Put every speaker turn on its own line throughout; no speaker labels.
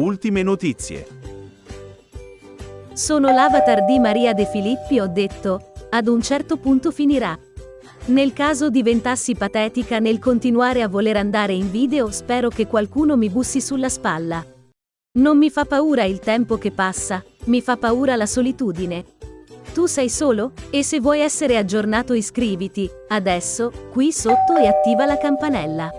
Ultime notizie.
Sono l'avatar di Maria De Filippi, ho detto, ad un certo punto finirà. Nel caso diventassi patetica nel continuare a voler andare in video, spero che qualcuno mi bussi sulla spalla. Non mi fa paura il tempo che passa, mi fa paura la solitudine. Tu sei solo? E se vuoi essere aggiornato iscriviti, adesso, qui sotto e attiva la campanella.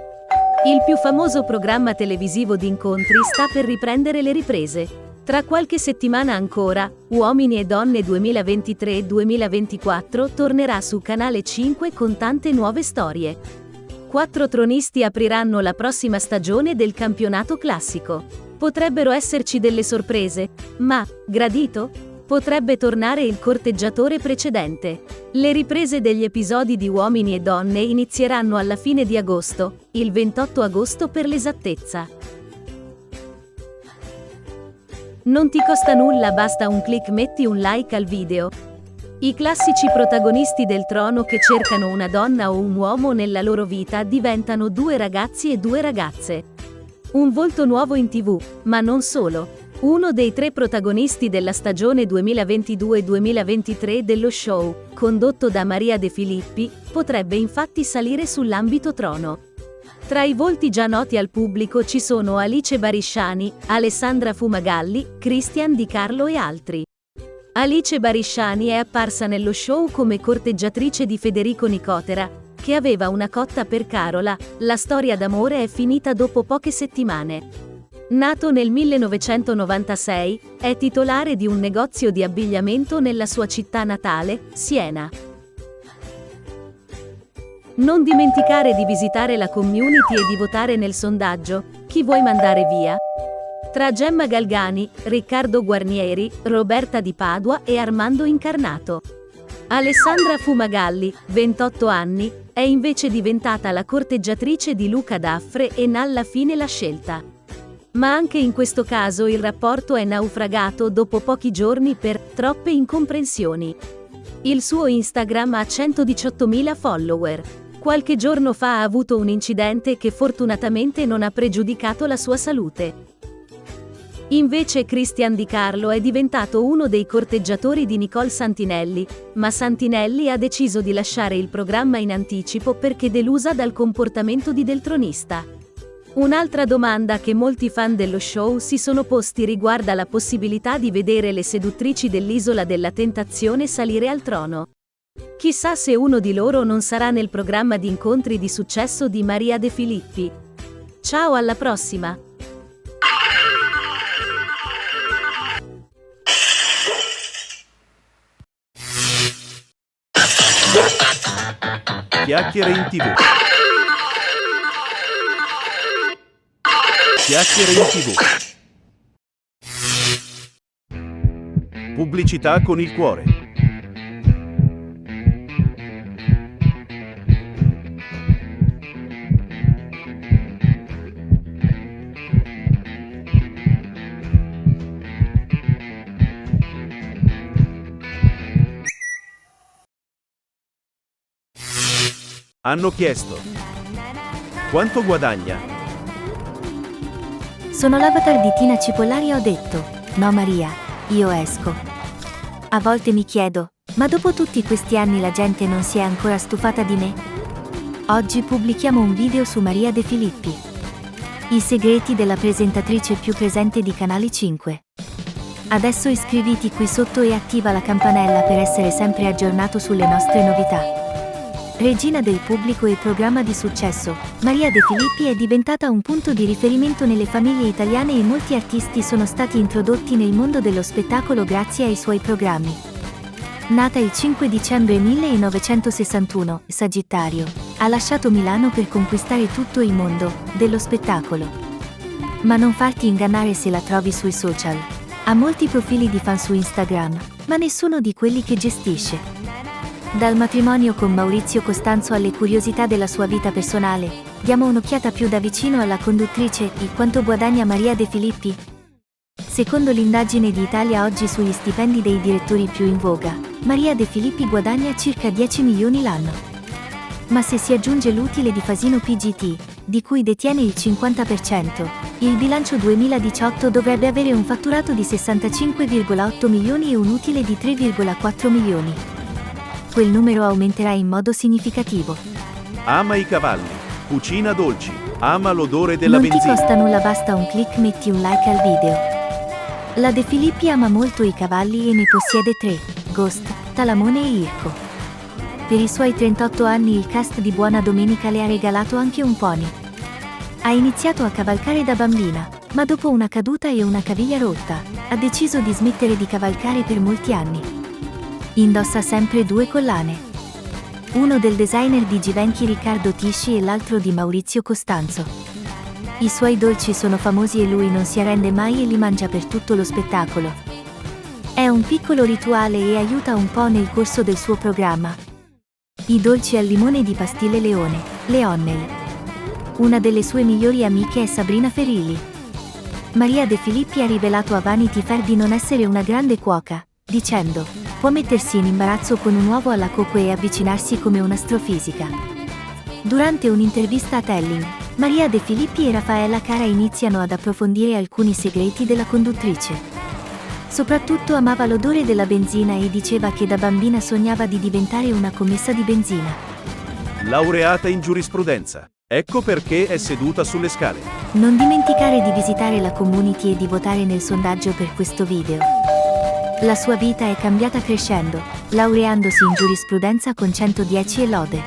Il più famoso programma televisivo di incontri sta per riprendere le riprese. Tra qualche settimana ancora, Uomini e Donne 2023-2024 tornerà su Canale 5 con tante nuove storie. 4 tronisti apriranno la prossima stagione del campionato classico. Potrebbero esserci delle sorprese, ma, gradito? Potrebbe tornare il corteggiatore precedente. Le riprese degli episodi di Uomini e Donne inizieranno alla fine di agosto, il 28 agosto per l'esattezza. Non ti costa nulla, basta un click, metti un like al video. I classici protagonisti del trono che cercano una donna o un uomo nella loro vita diventano 2 ragazzi e 2 ragazze. Un volto nuovo in TV, ma non solo. Uno dei 3 protagonisti della stagione 2022-2023 dello show, condotto da Maria De Filippi, potrebbe infatti salire sull'ambito trono. Tra i volti già noti al pubblico ci sono Alice Barisciani, Alessandra Fumagalli, Christian Di Carlo e altri. Alice Barisciani è apparsa nello show come corteggiatrice di Federico Nicotera, che aveva una cotta per Carola. La storia d'amore è finita dopo poche settimane. Nato nel 1996, è titolare di un negozio di abbigliamento nella sua città natale, Siena. Non dimenticare di visitare la community e di votare nel sondaggio "Chi vuoi mandare via?" tra Gemma Galgani, Riccardo Guarnieri, Roberta Di Padua e Armando Incarnato. Alessandra Fumagalli, 28 anni, è invece diventata la corteggiatrice di Luca Daffre e alla fine l'ha scelta. Ma anche in questo caso il rapporto è naufragato dopo pochi giorni per troppe incomprensioni. Il suo Instagram ha 118.000 follower. Qualche giorno fa ha avuto un incidente che fortunatamente non ha pregiudicato la sua salute. Invece Christian Di Carlo è diventato uno dei corteggiatori di Nicole Santinelli, ma Santinelli ha deciso di lasciare il programma in anticipo perché delusa dal comportamento del tronista. Un'altra domanda che molti fan dello show si sono posti riguarda la possibilità di vedere le seduttrici dell'Isola della Tentazione salire al trono. Chissà se uno di loro non sarà nel programma di incontri di successo di Maria De Filippi. Ciao, alla prossima!
Chiacchiere in TV. Chiacchiere in TV. Pubblicità con il cuore. Hanno chiesto: quanto guadagna?
Sono l'avatar di Tina Cipollari e ho detto: no Maria, io esco. A volte mi chiedo, ma dopo tutti questi anni la gente non si è ancora stufata di me? Oggi pubblichiamo un video su Maria De Filippi. I segreti della presentatrice più presente di Canale 5. Adesso iscriviti qui sotto e attiva la campanella per essere sempre aggiornato sulle nostre novità. Regina del pubblico e programma di successo, Maria De Filippi è diventata un punto di riferimento nelle famiglie italiane e molti artisti sono stati introdotti nel mondo dello spettacolo grazie ai suoi programmi. Nata il 5 dicembre 1961, Sagittario, ha lasciato Milano per conquistare tutto il mondo dello spettacolo. Ma non farti ingannare se la trovi sui social. Ha molti profili di fan su Instagram, ma nessuno di quelli che gestisce. Dal matrimonio con Maurizio Costanzo alle curiosità della sua vita personale, diamo un'occhiata più da vicino alla conduttrice di Quanto guadagna Maria De Filippi? Secondo l'indagine di Italia Oggi sugli stipendi dei direttori più in voga, Maria De Filippi guadagna circa 10 milioni l'anno. Ma se si aggiunge l'utile di Fasino PGT, di cui detiene il 50%, Il bilancio 2018 dovrebbe avere un fatturato di 65,8 milioni e un utile di 3,4 milioni. Quel numero aumenterà in modo significativo.
Ama i cavalli. Cucina dolci. Ama l'odore della
Non ti
benzina.
costa nulla, basta un click, metti un like al video. La De Filippi ama molto i cavalli e ne possiede 3, Ghost, Talamone e Irco. Per i suoi 38 anni il cast di Buona Domenica le ha regalato anche un pony. Ha iniziato a cavalcare da bambina, ma dopo una caduta e una caviglia rotta, ha deciso di smettere di cavalcare per molti anni. Indossa sempre 2 collane. Uno del designer di Givenchy Riccardo Tisci e l'altro di Maurizio Costanzo. I suoi dolci sono famosi e lui non si arrende mai e li mangia per tutto lo spettacolo. È un piccolo rituale e aiuta un po' nel corso del suo programma. I dolci al limone di Pastille Leone, Leonnel. Una delle sue migliori amiche è Sabrina Ferilli. Maria De Filippi ha rivelato a Vanity Fair di non essere una grande cuoca, dicendo: può mettersi in imbarazzo con un uovo alla cocco e avvicinarsi come un'astrofisica. Durante un'intervista a Telling, Maria De Filippi e Raffaella Cara iniziano ad approfondire alcuni segreti della conduttrice. Soprattutto amava l'odore della benzina e diceva che da bambina sognava di diventare una commessa di benzina.
Laureata in giurisprudenza. Ecco perché è seduta sulle scale.
Non dimenticare di visitare la community e di votare nel sondaggio per questo video. La sua vita è cambiata crescendo, laureandosi in giurisprudenza con 110 e lode.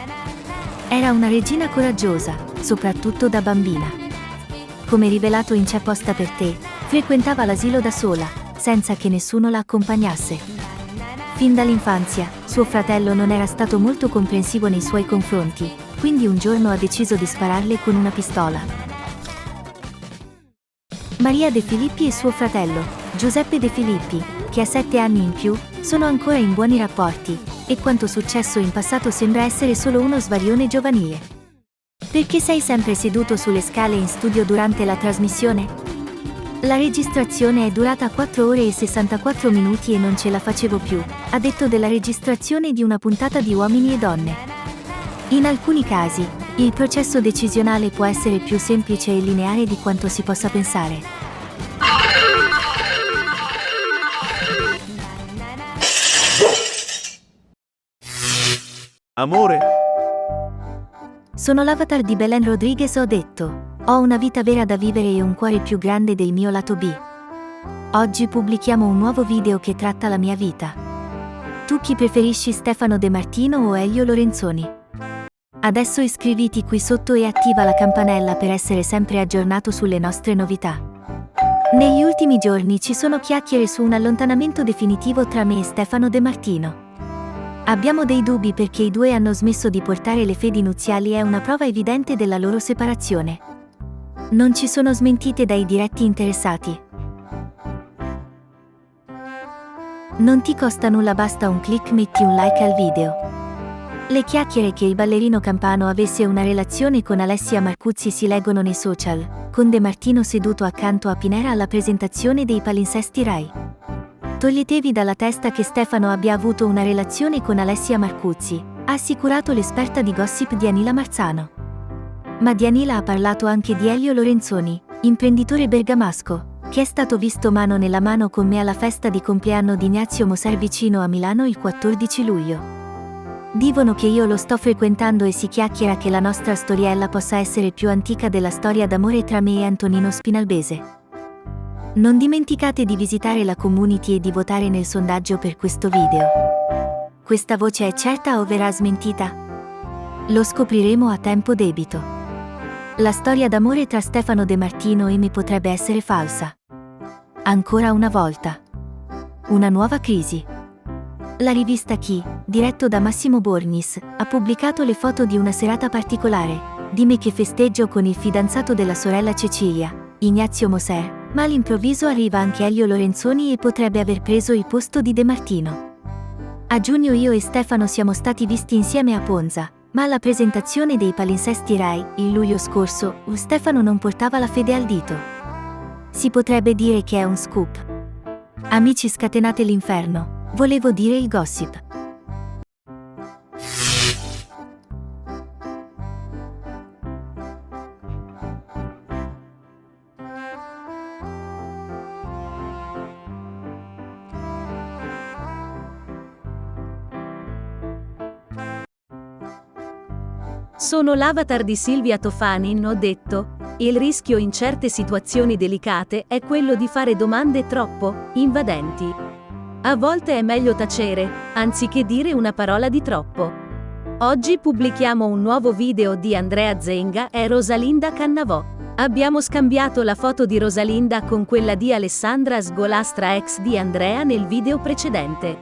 Era una regina coraggiosa, soprattutto da bambina. Come rivelato in C'è posta per te, frequentava l'asilo da sola, senza che nessuno la accompagnasse. Fin dall'infanzia, suo fratello non era stato molto comprensivo nei suoi confronti, quindi un giorno ha deciso di spararle con una pistola. Maria De Filippi e suo fratello, Giuseppe De Filippi, che ha 7 anni in più, sono ancora in buoni rapporti, e quanto successo in passato sembra essere solo uno svarione giovanile. Perché sei sempre seduto sulle scale in studio durante la trasmissione? La registrazione è durata 4 ore e 64 minuti e non ce la facevo più, ha detto della registrazione di una puntata di Uomini e Donne. In alcuni casi, il processo decisionale può essere più semplice e lineare di quanto si possa pensare.
Amore.
Sono l'avatar di Belen Rodriguez, ho detto. Ho una vita vera da vivere e un cuore più grande del mio lato B. Oggi pubblichiamo un nuovo video che tratta la mia vita. Tu chi preferisci, Stefano De Martino o Elio Lorenzoni? Adesso iscriviti qui sotto e attiva la campanella per essere sempre aggiornato sulle nostre novità. Negli ultimi giorni ci sono chiacchiere su un allontanamento definitivo tra me e Stefano De Martino. Abbiamo dei dubbi perché i due hanno smesso di portare le fedi nuziali, è una prova evidente della loro separazione. Non ci sono smentite dai diretti interessati. Non ti costa nulla, basta un click, metti un like al video. Le chiacchiere che il ballerino campano avesse una relazione con Alessia Marcuzzi si leggono nei social, con De Martino seduto accanto a Pinera alla presentazione dei palinsesti Rai. Toglietevi dalla testa che Stefano abbia avuto una relazione con Alessia Marcuzzi, ha assicurato l'esperta di gossip Dianila Marzano. Ma Dianila ha parlato anche di Elio Lorenzoni, imprenditore bergamasco, che è stato visto mano nella mano con me alla festa di compleanno di Ignazio Moser vicino a Milano il 14 luglio. Dicono che io lo sto frequentando e si chiacchiera che la nostra storiella possa essere più antica della storia d'amore tra me e Antonino Spinalbese. Non dimenticate di visitare la community e di votare nel sondaggio per questo video. Questa voce è certa o verrà smentita? Lo scopriremo a tempo debito. La storia d'amore tra Stefano De Martino e me potrebbe essere falsa. Ancora una volta. Una nuova crisi. La rivista Chi, diretto da Massimo Borgnis, ha pubblicato le foto di una serata particolare, di me che festeggio con il fidanzato della sorella Cecilia, Ignazio Moser, ma all'improvviso arriva anche Elio Lorenzoni e potrebbe aver preso il posto di De Martino. A giugno io e Stefano siamo stati visti insieme a Ponza, ma alla presentazione dei palinsesti Rai, il luglio scorso, Stefano non portava la fede al dito. Si potrebbe dire che è un scoop. Amici, scatenate l'inferno. Volevo dire il gossip.
Sono l'avatar di Silvia Tofanin, ho detto. Il rischio in certe situazioni delicate è quello di fare domande troppo invadenti. A volte è meglio tacere, anziché dire una parola di troppo. Oggi pubblichiamo un nuovo video di Andrea Zenga e Rosalinda Cannavò. Abbiamo scambiato la foto di Rosalinda con quella di Alessandra Sgolastra, ex di Andrea, nel video precedente.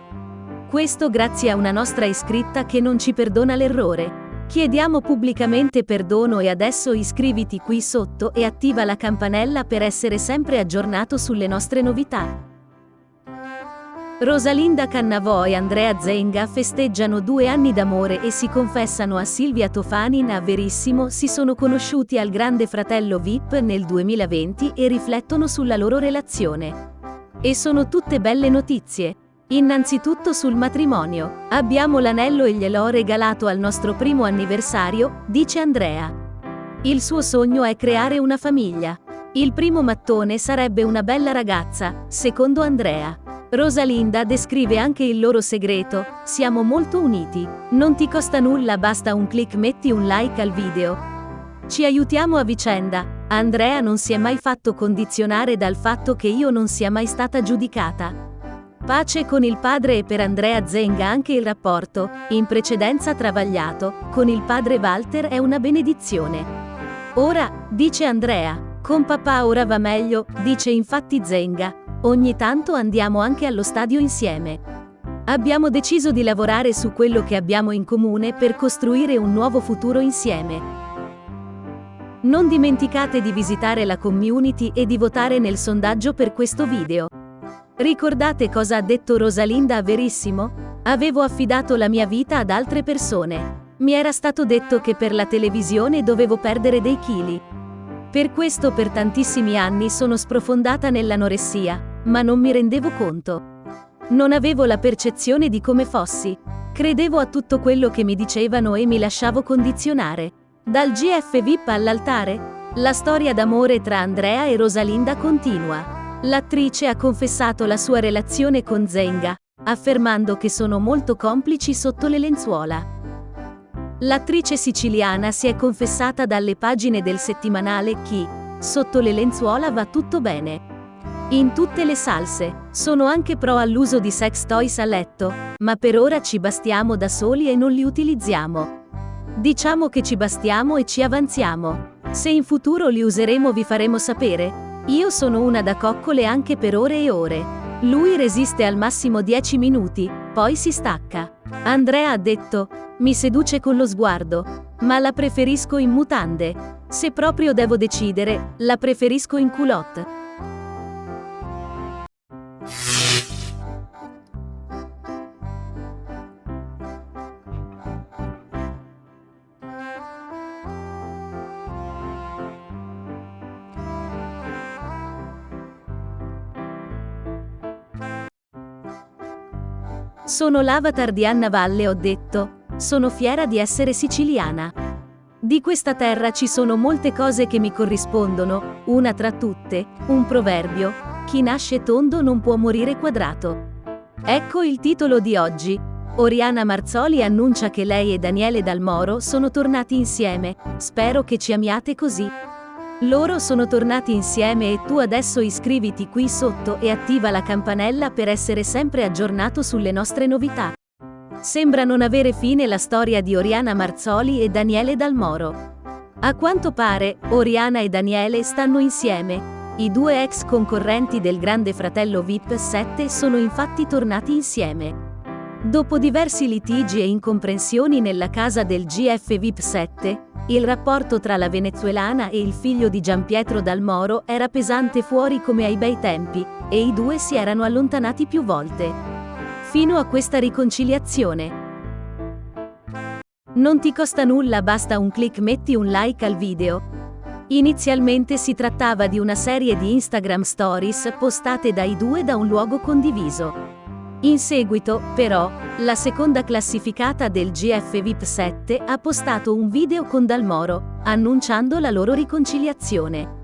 Questo grazie a una nostra iscritta che non ci perdona l'errore. Chiediamo pubblicamente perdono e adesso iscriviti qui sotto e attiva la campanella per essere sempre aggiornato sulle nostre novità. Rosalinda Cannavò e Andrea Zenga festeggiano 2 anni d'amore e si confessano a Silvia Tofanin. A Verissimo si sono conosciuti al Grande Fratello VIP nel 2020 e riflettono sulla loro relazione. E sono tutte belle notizie. Innanzitutto sul matrimonio. Abbiamo l'anello e gliel'ho regalato al nostro primo anniversario, dice Andrea. Il suo sogno è creare una famiglia. Il primo mattone sarebbe una bella ragazza, secondo Andrea. Rosalinda descrive anche il loro segreto: siamo molto uniti. Non ti costa nulla, basta un click, metti un like al video. Ci aiutiamo a vicenda. Andrea non si è mai fatto condizionare dal fatto che io non sia mai stata giudicata. Pace con il padre. E per Andrea Zenga anche il rapporto, in precedenza travagliato, con il padre Walter è una benedizione. Ora, dice Andrea, con papà ora va meglio, dice infatti Zenga. Ogni tanto andiamo anche allo stadio insieme. Abbiamo deciso di lavorare su quello che abbiamo in comune per costruire un nuovo futuro insieme. Non dimenticate di visitare la community e di votare nel sondaggio per questo video. Ricordate cosa ha detto Rosalinda a Verissimo? Avevo affidato la mia vita ad altre persone. Mi era stato detto che per la televisione dovevo perdere dei chili. Per questo per tantissimi anni sono sprofondata nell'anoressia, ma non mi rendevo conto. Non avevo la percezione di come fossi. Credevo a tutto quello che mi dicevano e mi lasciavo condizionare. Dal GF VIP all'altare, la storia d'amore tra Andrea e Rosalinda continua. L'attrice ha confessato la sua relazione con Zenga, affermando che sono molto complici sotto le lenzuola. L'attrice siciliana si è confessata dalle pagine del settimanale Chi, sotto le lenzuola va tutto bene. In tutte le salse, sono anche pro all'uso di sex toys a letto, ma per ora ci bastiamo da soli e non li utilizziamo. Diciamo che ci bastiamo e ci avanziamo. Se in futuro li useremo vi faremo sapere. Io sono una da coccole anche per ore e ore. Lui resiste al massimo 10 minuti, poi si stacca. Andrea ha detto, mi seduce con lo sguardo, ma la preferisco in mutande. Se proprio devo decidere, la preferisco in culotte. Sono l'avatar di Anna Valle, ho detto. Sono fiera di essere siciliana. Di questa terra ci sono molte cose che mi corrispondono, una tra tutte, un proverbio: chi nasce tondo non può morire quadrato. Ecco il titolo di oggi. Oriana Marzoli annuncia che lei e Daniele Dal Moro sono tornati insieme. Spero che ci amiate così. Loro sono tornati insieme e tu adesso iscriviti qui sotto e attiva la campanella per essere sempre aggiornato sulle nostre novità. Sembra non avere fine la storia di Oriana Marzoli e Daniele Dal Moro. A quanto pare, Oriana e Daniele stanno insieme. I due ex concorrenti del Grande Fratello VIP 7 sono infatti tornati insieme. Dopo diversi litigi e incomprensioni nella casa del GF VIP 7, il rapporto tra la venezuelana e il figlio di Gianpietro Dal Moro era pesante fuori come ai bei tempi, e i due si erano allontanati più volte. Fino a questa riconciliazione. Non ti costa nulla, basta un click, metti un like al video. Inizialmente si trattava di una serie di Instagram Stories postate dai due da un luogo condiviso. In seguito, però, la seconda classificata del GF VIP 7 ha postato un video con Dal Moro, annunciando la loro riconciliazione.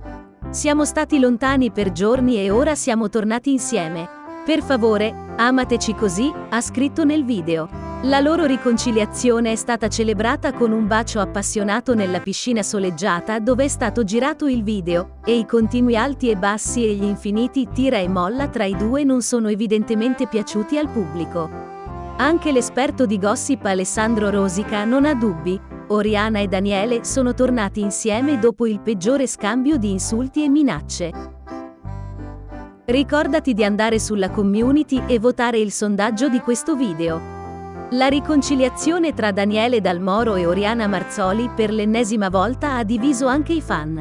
Siamo stati lontani per giorni e ora siamo tornati insieme. Per favore, amateci così, ha scritto nel video. La loro riconciliazione è stata celebrata con un bacio appassionato nella piscina soleggiata dove è stato girato il video, e i continui alti e bassi e gli infiniti tira e molla tra i due non sono evidentemente piaciuti al pubblico. Anche l'esperto di gossip Alessandro Rosica non ha dubbi: Oriana e Daniele sono tornati insieme dopo il peggiore scambio di insulti e minacce. Ricordati di andare sulla community e votare il sondaggio di questo video. La riconciliazione tra Daniele Dal Moro e Oriana Marzoli per l'ennesima volta ha diviso anche i fan.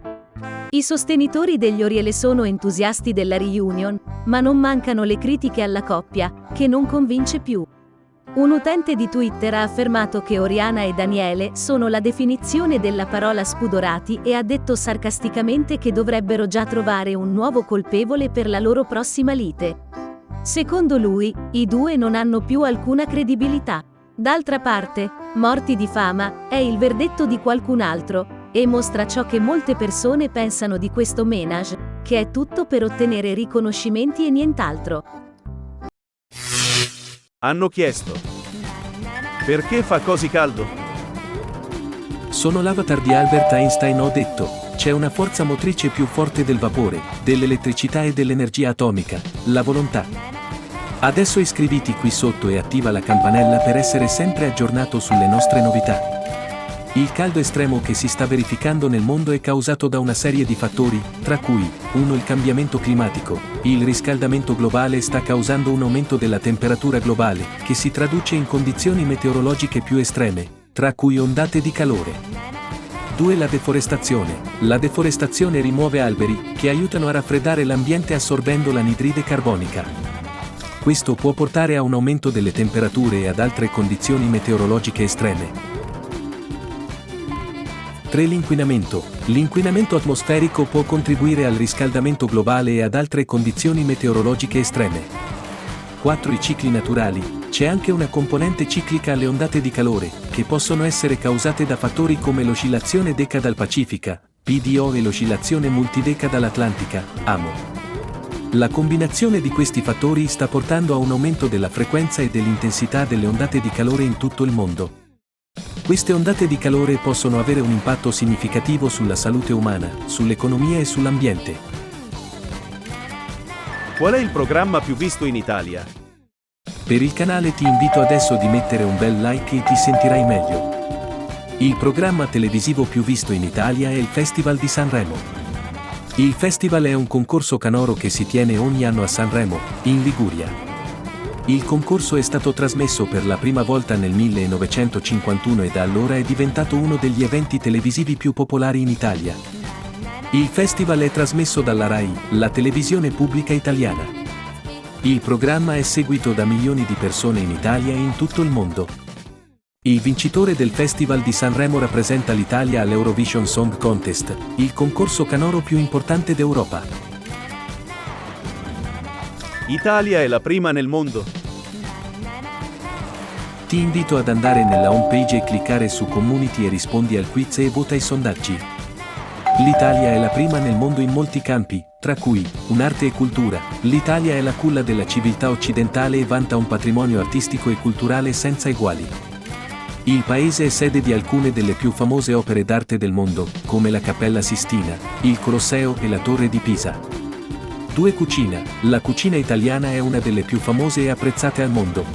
I sostenitori degli Oriele sono entusiasti della reunion, ma non mancano le critiche alla coppia, che non convince più. Un utente di Twitter ha affermato che Oriana e Daniele sono la definizione della parola spudorati e ha detto sarcasticamente che dovrebbero già trovare un nuovo colpevole per la loro prossima lite. Secondo lui, i due non hanno più alcuna credibilità. D'altra parte, morti di fama, è il verdetto di qualcun altro, e mostra ciò che molte persone pensano di questo ménage, che è tutto per ottenere riconoscimenti e nient'altro.
Hanno chiesto: perché fa così caldo?
Sono l'avatar di Albert Einstein, ho detto. C'è una forza motrice più forte del vapore, dell'elettricità e dell'energia atomica, la volontà. Adesso iscriviti qui sotto e attiva la campanella per essere sempre aggiornato sulle nostre novità. Il caldo estremo che si sta verificando nel mondo è causato da una serie di fattori, tra cui 1. Il cambiamento climatico. Il riscaldamento globale sta causando un aumento della temperatura globale, che si traduce in condizioni meteorologiche più estreme, tra cui ondate di calore. 2. La deforestazione. La deforestazione rimuove alberi, che aiutano a raffreddare l'ambiente assorbendo l'anidride carbonica. Questo può portare a un aumento delle temperature e ad altre condizioni meteorologiche estreme. 3. L'inquinamento. L'inquinamento atmosferico può contribuire al riscaldamento globale e ad altre condizioni meteorologiche estreme. 4. I cicli naturali. C'è anche una componente ciclica alle ondate di calore, che possono essere causate da fattori come l'oscillazione decadal-pacifica, PDO, e l'oscillazione multidecadal-atlantica, AMO. La combinazione di questi fattori sta portando a un aumento della frequenza e dell'intensità delle ondate di calore in tutto il mondo. Queste ondate di calore possono avere un impatto significativo sulla salute umana, sull'economia e sull'ambiente.
Qual è il programma più visto in Italia?
Per il canale ti invito adesso di mettere un bel like e ti sentirai meglio. Il programma televisivo più visto in Italia è il Festival di Sanremo. Il festival è un concorso canoro che si tiene ogni anno a Sanremo, in Liguria. Il concorso è stato trasmesso per la prima volta nel 1951 e da allora è diventato uno degli eventi televisivi più popolari in Italia. Il festival è trasmesso dalla RAI, la televisione pubblica italiana. Il programma è seguito da milioni di persone in Italia e in tutto il mondo. Il vincitore del Festival di Sanremo rappresenta l'Italia all'Eurovision Song Contest, il concorso canoro più importante d'Europa.
Italia è la prima nel mondo?
Ti invito ad andare nella homepage e cliccare su Community e rispondi al quiz e vota i sondaggi. L'Italia è la prima nel mondo in molti campi, tra cui un'arte e cultura. L'Italia è la culla della civiltà occidentale e vanta un patrimonio artistico e culturale senza eguali. Il paese è sede di alcune delle più famose opere d'arte del mondo, come la Cappella Sistina, il Colosseo e la Torre di Pisa. 2. Cucina. La cucina italiana è una delle più famose e apprezzate al mondo.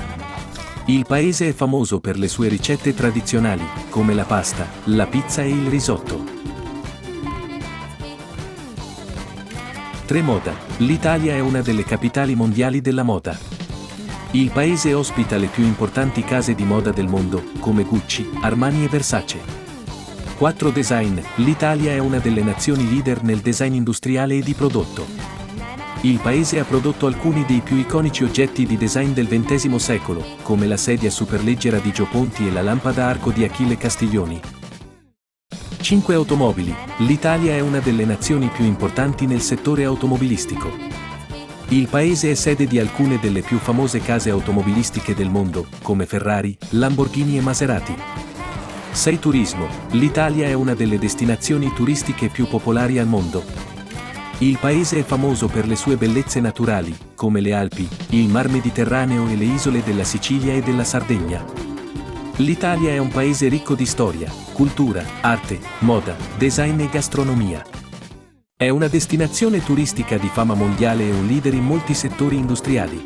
Il paese è famoso per le sue ricette tradizionali, come la pasta, la pizza e il risotto. 3. Moda. L'Italia è una delle capitali mondiali della moda. Il paese ospita le più importanti case di moda del mondo, come Gucci, Armani e Versace. 4. Design. L'Italia è una delle nazioni leader nel design industriale e di prodotto. Il paese ha prodotto alcuni dei più iconici oggetti di design del XX secolo, come la sedia superleggera di Gio Ponti e la lampada a arco di Achille Castiglioni. 5. Automobili. L'Italia è una delle nazioni più importanti nel settore automobilistico. Il paese è sede di alcune delle più famose case automobilistiche del mondo, come Ferrari, Lamborghini e Maserati. 6. Turismo. L'Italia è una delle destinazioni turistiche più popolari al mondo. Il paese è famoso per le sue bellezze naturali, come le Alpi, il Mar Mediterraneo e le isole della Sicilia e della Sardegna. L'Italia è un paese ricco di storia, cultura, arte, moda, design e gastronomia. È una destinazione turistica di fama mondiale e un leader in molti settori industriali.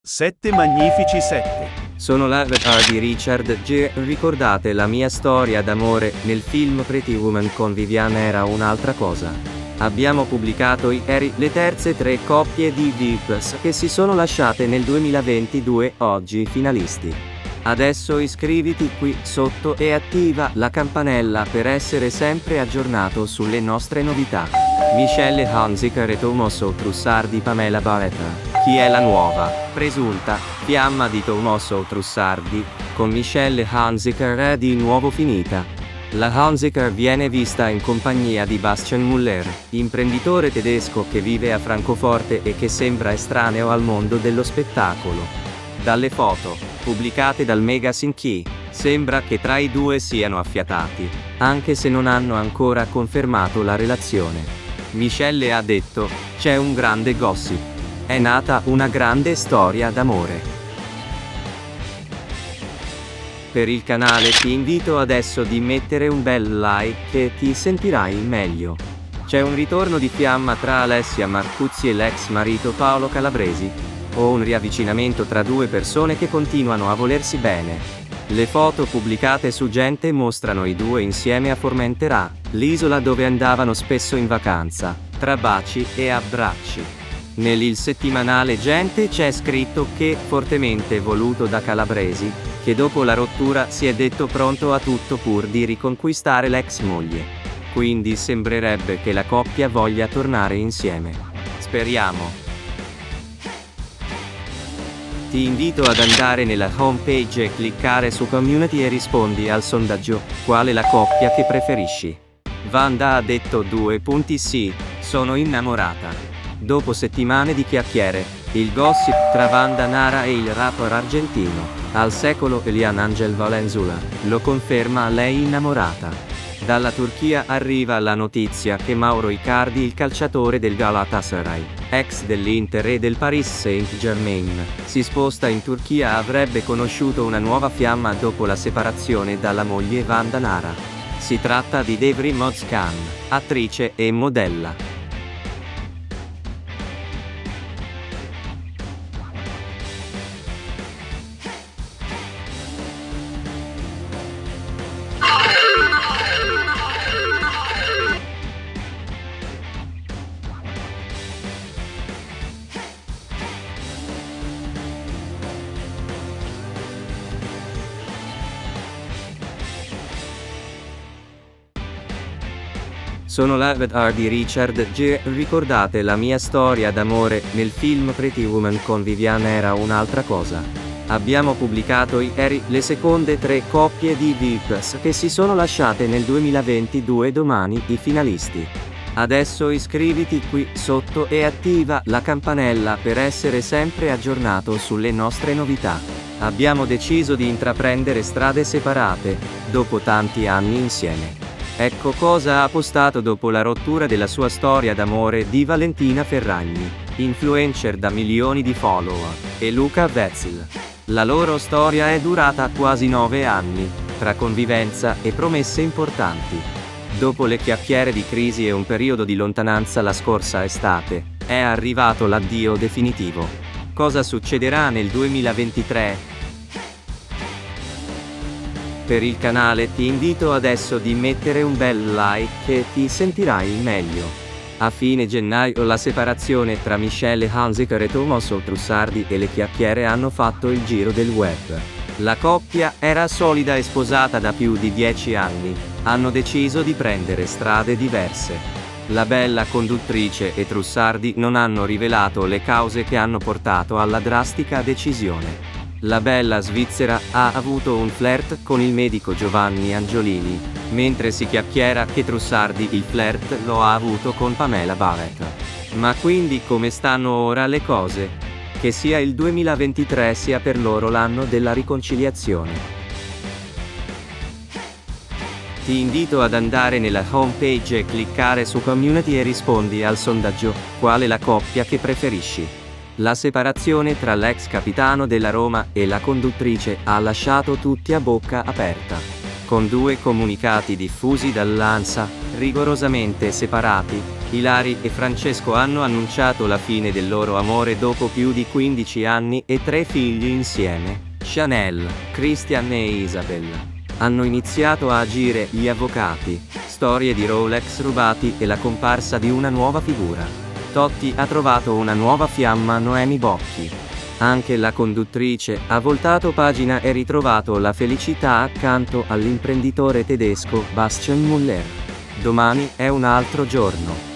Sette magnifici sette.
Sono l'avatar di Richard Gere. Ricordate la mia storia d'amore? Nel film Pretty Woman con Vivian era un'altra cosa. Abbiamo pubblicato ieri le terze 3 coppie di VIPs che si sono lasciate nel 2022, oggi finalisti. Adesso iscriviti qui sotto e attiva la campanella per essere sempre aggiornato sulle nostre novità. Michelle Hunziker e Tommaso Trussardi. Pamela Barretta. Chi è la nuova, presunta, fiamma di Tommaso Trussardi? Con Michelle Hunziker è di nuovo finita. La Hunziker viene vista in compagnia di Bastian Müller, imprenditore tedesco che vive a Francoforte e che sembra estraneo al mondo dello spettacolo. Dalle foto, pubblicate dal Magazine Key, sembra che tra i due siano affiatati, anche se non hanno ancora confermato la relazione. Michelle ha detto: "C'è un grande gossip. È nata una grande storia d'amore". Per il canale ti invito adesso di mettere un bel like e ti sentirai meglio. C'è un ritorno di fiamma tra Alessia Marcuzzi e l'ex marito Paolo Calabresi? O un riavvicinamento tra due persone che continuano a volersi bene? Le foto pubblicate su Gente mostrano i due insieme a Formentera, l'isola dove andavano spesso in vacanza, tra baci e abbracci. Nel settimanale Gente c'è scritto che, fortemente voluto da Calabresi, che dopo la rottura si è detto pronto a tutto pur di riconquistare l'ex moglie. Quindi sembrerebbe che la coppia voglia tornare insieme. Speriamo. Ti invito ad andare nella homepage e cliccare su Community e rispondi al sondaggio: qual è la coppia che preferisci? Wanda ha detto 2 punti sì, sono innamorata. Dopo settimane di chiacchiere, il gossip tra Wanda Nara e il rapper argentino, al secolo Elian Angel Valenzuela, lo conferma lei innamorata. Dalla Turchia arriva la notizia che Mauro Icardi, il calciatore del Galatasaray, ex dell'Inter e del Paris Saint-Germain, si sposta in Turchia. Avrebbe conosciuto una nuova fiamma dopo la separazione dalla moglie Wanda Nara. Si tratta di Devrim Özkan, attrice e modella. Sono l'avatar di Richard Gere. Ricordate la mia storia d'amore? Nel film Pretty Woman con Vivian era un'altra cosa. Abbiamo pubblicato ieri le seconde 3 coppie di VIPs che si sono lasciate nel 2022, domani i finalisti. Adesso iscriviti qui sotto e attiva la campanella per essere sempre aggiornato sulle nostre novità. Abbiamo deciso di intraprendere strade separate, dopo tanti anni insieme. Ecco cosa ha postato dopo la rottura della sua storia d'amore di Valentina Ferragni, influencer da milioni di follower, e Luca Wetzel. La loro storia è durata quasi 9 anni, tra convivenza e promesse importanti. Dopo le chiacchiere di crisi e un periodo di lontananza la scorsa estate, è arrivato l'addio definitivo. Cosa succederà nel 2023? Per il canale ti invito adesso di mettere un bel like e ti sentirai meglio. A fine gennaio la separazione tra Michelle Hunziker e Tommaso Trussardi e le chiacchiere hanno fatto il giro del web. La coppia era solida e sposata da più di 10 anni, hanno deciso di prendere strade diverse. La bella conduttrice e Trussardi non hanno rivelato le cause che hanno portato alla drastica decisione. La bella svizzera ha avuto un flirt con il medico Giovanni Angiolini, mentre si chiacchiera che Trussardi il flirt lo ha avuto con Pamela Barretta. Ma quindi come stanno ora le cose? Che sia il 2023 sia per loro l'anno della riconciliazione. Ti Ti invito ad andare nella homepage e cliccare su Community e rispondi al sondaggio: qual è la coppia che preferisci? La separazione tra l'ex capitano della Roma e la conduttrice ha lasciato tutti a bocca aperta. Con 2 comunicati diffusi dall'ANSA, rigorosamente separati, Ilari e Francesco hanno annunciato la fine del loro amore dopo più di 15 anni e 3 figli insieme. Chanel, Christian e Isabella. Hanno iniziato a agire gli avvocati, storie di Rolex rubati e la comparsa di una nuova figura. Totti ha trovato una nuova fiamma, Noemi Bocchi. Anche la conduttrice ha voltato pagina e ritrovato la felicità accanto all'imprenditore tedesco Bastian Müller. Domani è un altro giorno.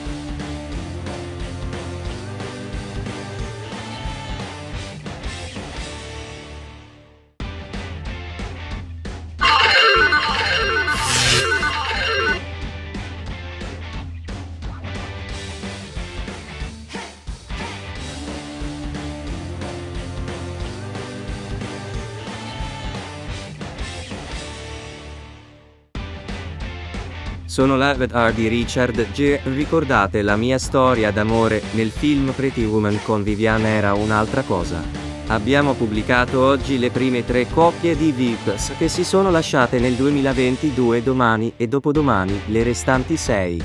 Sono l'avatar di Richard Gere. Ricordate la mia storia d'amore nel film Pretty Woman con Vivian era un'altra cosa. Abbiamo pubblicato oggi le prime 3 coppie di VIPs che si sono lasciate nel 2022, domani e dopodomani le restanti 6.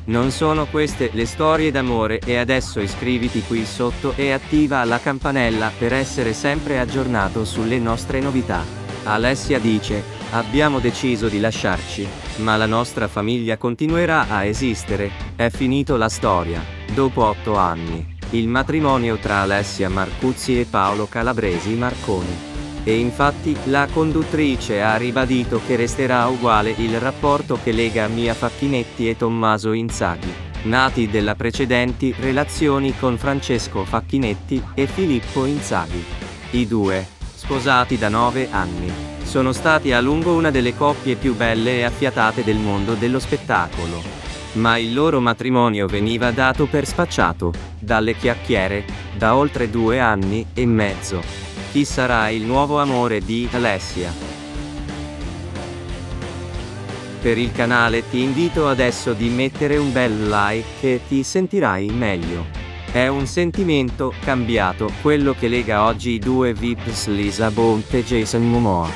Non sono queste le storie d'amore e adesso iscriviti qui sotto e attiva la campanella per essere sempre aggiornato sulle nostre novità. Alessia dice: abbiamo deciso di lasciarci, ma la nostra famiglia continuerà a esistere, è finito la storia. Dopo 8 anni, il matrimonio tra Alessia Marcuzzi e Paolo Calabresi Marconi. E infatti, la conduttrice ha ribadito che resterà uguale il rapporto che lega Mia Facchinetti e Tommaso Inzaghi, nati della precedenti relazioni con Francesco Facchinetti e Filippo Inzaghi. I due, sposati da 9 anni, sono stati a lungo una delle coppie più belle e affiatate del mondo dello spettacolo. Ma il loro matrimonio veniva dato per spacciato, dalle chiacchiere, da oltre 2 anni e mezzo. Chi sarà il nuovo amore di Alessia? Per il canale ti invito adesso di mettere un bel like e ti sentirai meglio. È un sentimento cambiato quello che lega oggi i 2 VIPs Lisa Bonet e Jason Momoa.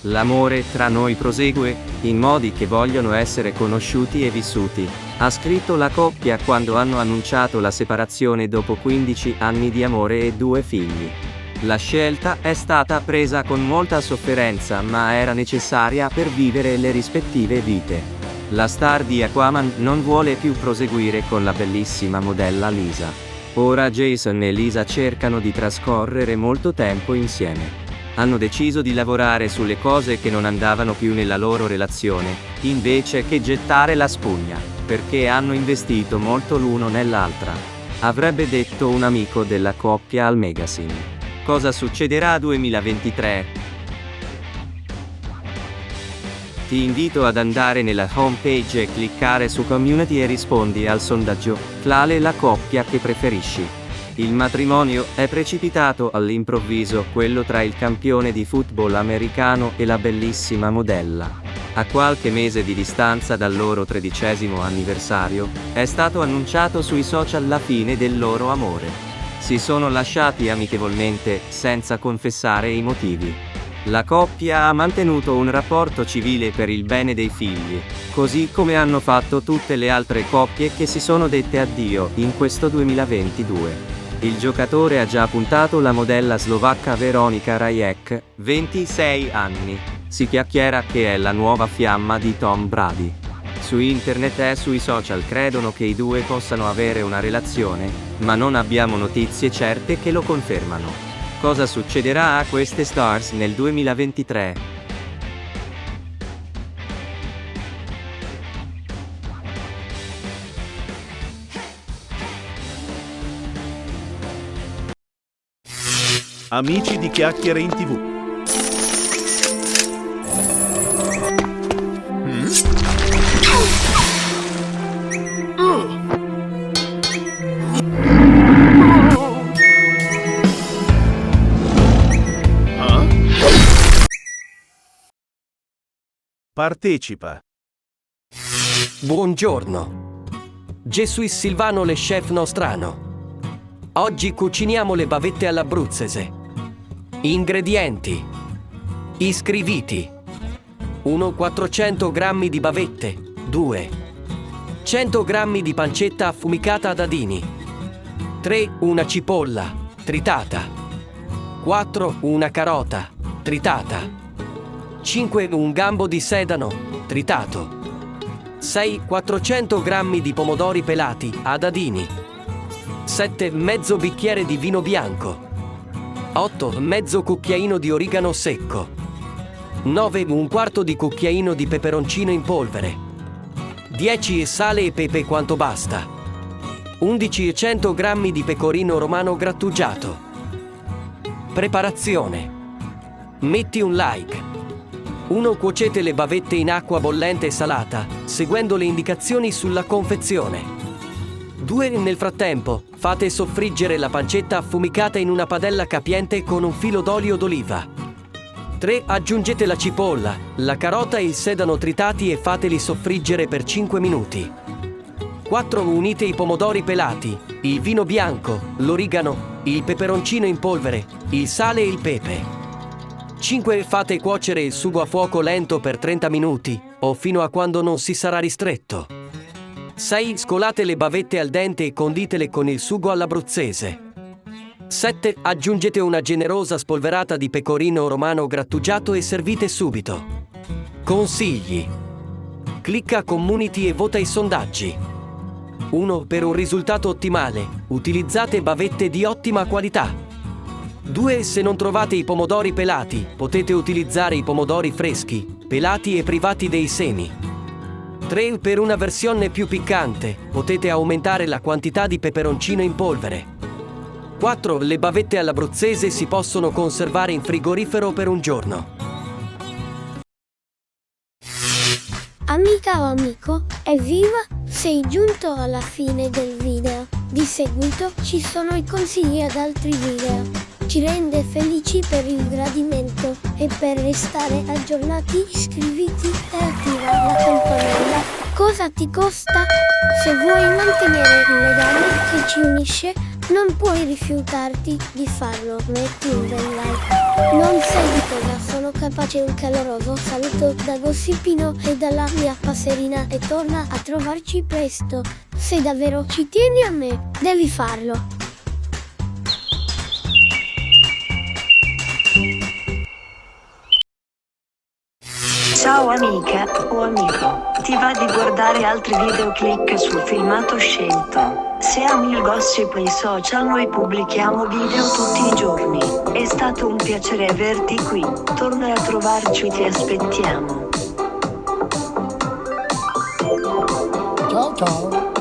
L'amore tra noi prosegue, in modi che vogliono essere conosciuti e vissuti, ha scritto la coppia quando hanno annunciato la separazione dopo 15 anni di amore e 2 figli. La scelta è stata presa con molta sofferenza, ma era necessaria per vivere le rispettive vite. La star di Aquaman non vuole più proseguire con la bellissima modella Lisa. Ora Jason e Lisa cercano di trascorrere molto tempo insieme. Hanno deciso di lavorare sulle cose che non andavano più nella loro relazione, invece che gettare la spugna, perché hanno investito molto l'uno nell'altra. Avrebbe detto un amico della coppia al magazine. Cosa succederà 2023? Ti invito ad andare nella homepage e cliccare su Community e rispondi al sondaggio: qual è la coppia che preferisci? Il matrimonio è precipitato all'improvviso, quello tra il campione di football americano e la bellissima modella. A qualche mese di distanza dal loro 13° anniversario, è stato annunciato sui social la fine del loro amore. Si sono lasciati amichevolmente, senza confessare i motivi. La coppia ha mantenuto un rapporto civile per il bene dei figli, così come hanno fatto tutte le altre coppie che si sono dette addio in questo 2022. Il giocatore ha già puntato la modella slovacca Veronika Rajek, 26 anni. Si chiacchiera che è la nuova fiamma di Tom Brady. Su internet e sui social credono che i due possano avere una relazione, ma non abbiamo notizie certe che lo confermano. Cosa succederà a queste stars nel 2023?
Amici di Chiacchiere in TV. Partecipa.
Buongiorno. Je suis Silvano le chef nostrano. Oggi cuciniamo le bavette all'abruzzese. Ingredienti. Iscriviti. 1 400 g di bavette. 2 100 g di pancetta affumicata a dadini. 3 una cipolla tritata. 4 una carota tritata. 5 un gambo di sedano tritato. 6 400 g di pomodori pelati a dadini. 7 mezzo bicchiere di vino bianco. 8 mezzo cucchiaino di origano secco. 9 un quarto di cucchiaino di peperoncino in polvere. 10 sale e pepe quanto basta. 11 100 g di pecorino romano grattugiato. Preparazione. Metti un like. 1 cuocete le bavette in acqua bollente e salata, seguendo le indicazioni sulla confezione. 2 nel frattempo, fate soffriggere la pancetta affumicata in una padella capiente con un filo d'olio d'oliva. 3 aggiungete la cipolla, la carota e il sedano tritati e fateli soffriggere per 5 minuti. 4 unite i pomodori pelati, il vino bianco, l'origano, il peperoncino in polvere, il sale e il pepe. 5 fate cuocere il sugo a fuoco lento per 30 minuti o fino a quando non si sarà ristretto. 6 scolate le bavette al dente e conditele con il sugo all'abruzzese. 7 aggiungete una generosa spolverata di pecorino romano grattugiato e servite subito. Consigli. Clicca Community e vota i sondaggi. 1 per un risultato ottimale, utilizzate bavette di ottima qualità. 2 se non trovate i pomodori pelati, potete utilizzare i pomodori freschi, pelati e privati dei semi. 3 per una versione più piccante, potete aumentare la quantità di peperoncino in polvere. 4 le bavette all'abruzzese si possono conservare in frigorifero per un giorno.
Amica o amico, evviva! Sei giunto alla fine del video. Di seguito ci sono i consigli ad altri video. Ci rende felici per il gradimento e per restare aggiornati iscriviti e attiva la campanella. Cosa ti costa? Se vuoi mantenere il legame che ci unisce, non puoi rifiutarti di farlo. Metti un bel like. Non sai di cosa sono capace. Un caloroso saluto da Gossipino e dalla mia passerina e torna a trovarci presto. Se davvero ci tieni a me, devi farlo.
Ciao amica o amico, ti va di guardare altri video? Clicca sul filmato scelto. Se ami il gossip e i social, noi pubblichiamo video tutti i giorni. È stato un piacere averti qui, torna a trovarci, ti aspettiamo.
Ciao ciao.